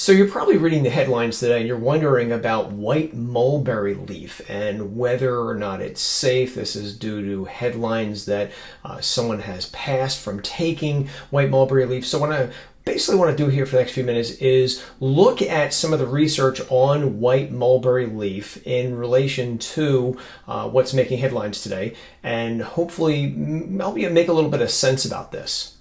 So you're probably reading the headlines today and you're wondering about white mulberry leaf and whether or not it's safe. This is due to headlines that someone has passed from taking white mulberry leaf. So what I basically want to do here for the next few minutes is look at some of the research on white mulberry leaf in relation to what's making headlines today, and hopefully help you make a little bit of sense about this.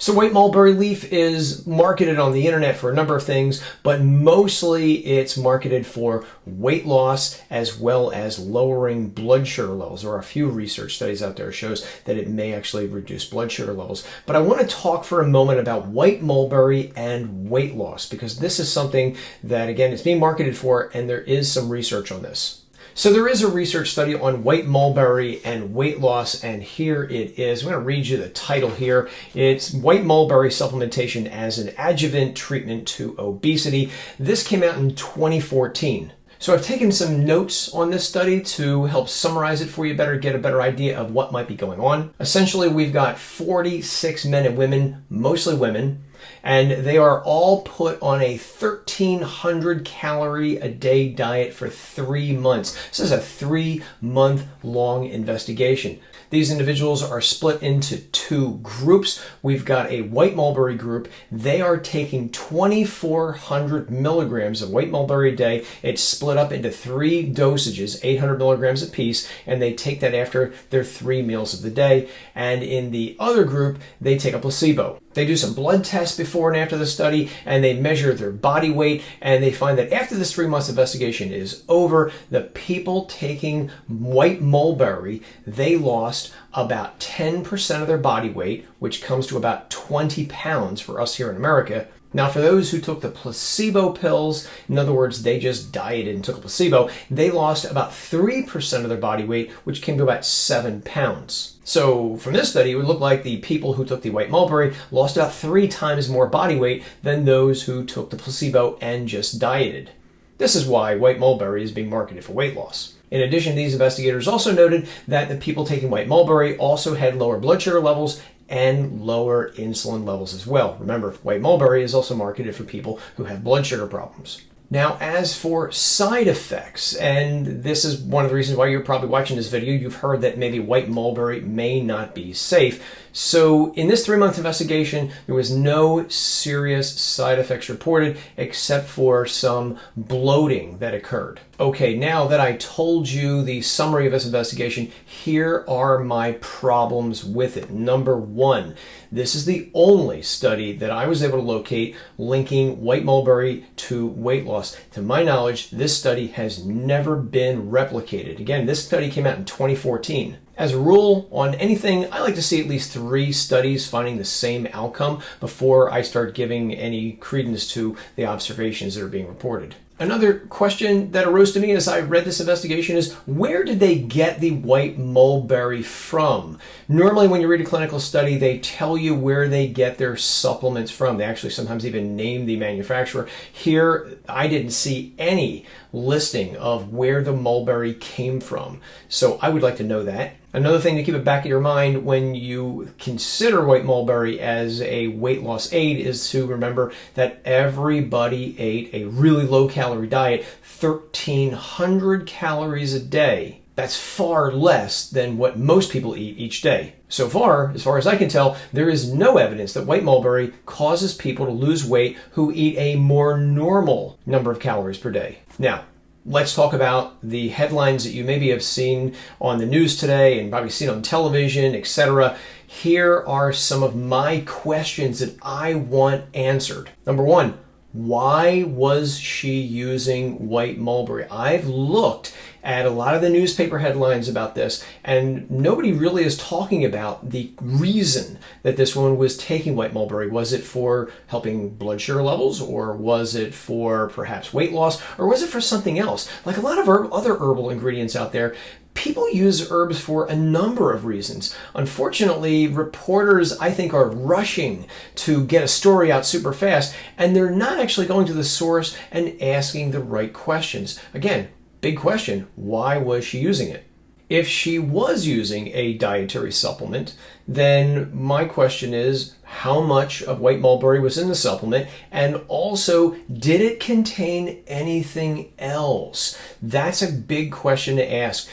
So white mulberry leaf is marketed on the internet for a number of things, but mostly it's marketed for weight loss as well as lowering blood sugar levels. There are a few research studies out there shows that it may actually reduce blood sugar levels. But I want to talk for a moment about white mulberry and weight loss, because this is something that, again, it's being marketed for, and there is some research on this. So there is a research study on white mulberry and weight loss, and here it is. I'm going to read you the title here. It's White Mulberry Supplementation as an Adjuvant Treatment to Obesity. This came out in 2014. So I've taken some notes on this study to help summarize it for you better, get a better idea of what might be going on. Essentially, we've got 46 men and women, mostly women, and they are all put on a 1,300 calorie a day diet for 3 months. This is a 3-month long investigation. These individuals are split into 2 groups. We've got a white mulberry group. They are taking 2,400 milligrams of white mulberry a day. It's split up into 3 dosages, 800 milligrams apiece, and they take that after their 3 meals of the day. And in the other group, they take a placebo. They do some blood tests before and after the study, and they measure their body weight, and they find that after this 3 months investigation is over, the people taking white mulberry, they lost about 10% of their body weight, which comes to about 20 pounds for us here in America. Now, for those who took the placebo pills, in other words, they just dieted and took a placebo, they lost about 3% of their body weight, which came to about 7 pounds. So from this study, it would look like the people who took the white mulberry lost about 3 times more body weight than those who took the placebo and just dieted. This is why white mulberry is being marketed for weight loss. In addition, these investigators also noted that the people taking white mulberry also had lower blood sugar levels and lower insulin levels as well. Remember, white mulberry is also marketed for people who have blood sugar problems. Now, as for side effects, and this is one of the reasons why you're probably watching this video, you've heard that maybe white mulberry may not be safe. So in this 3-month investigation, there was no serious side effects reported except for some bloating that occurred. Okay, now that I told you the summary of this investigation, here are my problems with it. Number 1, this is the only study that I was able to locate linking white mulberry to weight loss. To my knowledge, this study has never been replicated. Again, this study came out in 2014. As a rule, on anything, I like to see at least 3 studies finding the same outcome before I start giving any credence to the observations that are being reported. Another question that arose to me as I read this investigation is, where did they get the white mulberry from? Normally when you read a clinical study, they tell you where they get their supplements from. They actually sometimes even name the manufacturer. Here, I didn't see any listing of where the mulberry came from. So I would like to know that. Another thing to keep in the back of your mind when you consider white mulberry as a weight loss aid is to remember that everybody ate a really low calorie diet, 1,300 calories a day. That's far less than what most people eat each day. So far, as far as I can tell, there is no evidence that white mulberry causes people to lose weight who eat a more normal number of calories per day. Now, let's talk about the headlines that you maybe have seen on the news today and probably seen on television, etc. Here are some of my questions that I want answered. Number 1, why was she using white mulberry? I've looked at a lot of the newspaper headlines about this, and nobody really is talking about the reason that this woman was taking white mulberry. Was it for helping blood sugar levels, or was it for perhaps weight loss, or was it for something else? Like a lot of other herbal ingredients out there, people use herbs for a number of reasons. Unfortunately, reporters, I think, are rushing to get a story out super fast, and they're not actually going to the source and asking the right questions. Again, big question, why was she using it? If she was using a dietary supplement, then my question is, how much of white mulberry was in the supplement? And also, did it contain anything else? That's a big question to ask.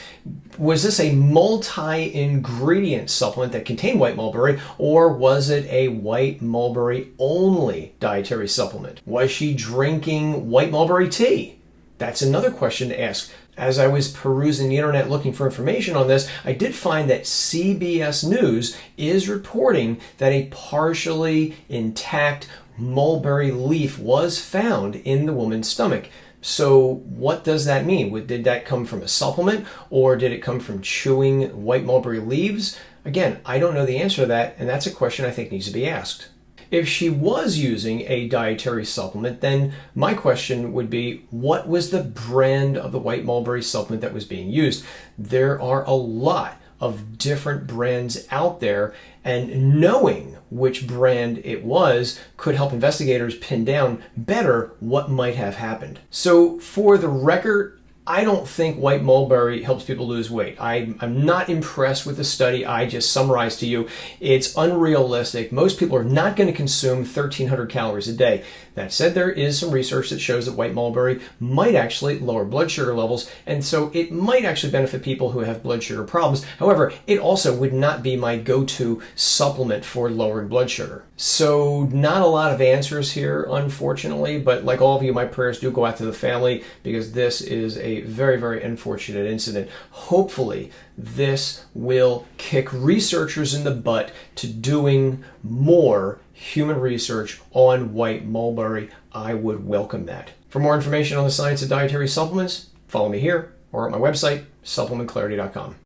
Was this a multi-ingredient supplement that contained white mulberry, or was it a white mulberry only dietary supplement? Was she drinking white mulberry tea? That's another question to ask. As I was perusing the internet looking for information on this, I did find that CBS News is reporting that a partially intact mulberry leaf was found in the woman's stomach. So what does that mean? Did that come from a supplement, or did it come from chewing white mulberry leaves? Again, I don't know the answer to that, and that's a question I think needs to be asked. If she was using a dietary supplement, then my question would be, what was the brand of the white mulberry supplement that was being used? There are a lot of different brands out there, and knowing which brand it was could help investigators pin down better what might have happened. So for the record, I don't think white mulberry helps people lose weight. I'm not impressed with the study I just summarized to you. It's unrealistic. Most people are not going to consume 1,300 calories a day. That said, there is some research that shows that white mulberry might actually lower blood sugar levels, and so it might actually benefit people who have blood sugar problems. However, it also would not be my go-to supplement for lowering blood sugar. So not a lot of answers here, unfortunately, but like all of you, my prayers do go out to the family, because this is a very, very unfortunate incident. Hopefully, this will kick researchers in the butt to doing more human research on white mulberry. I would welcome that. For more information on the science of dietary supplements, follow me here or at my website, supplementclarity.com.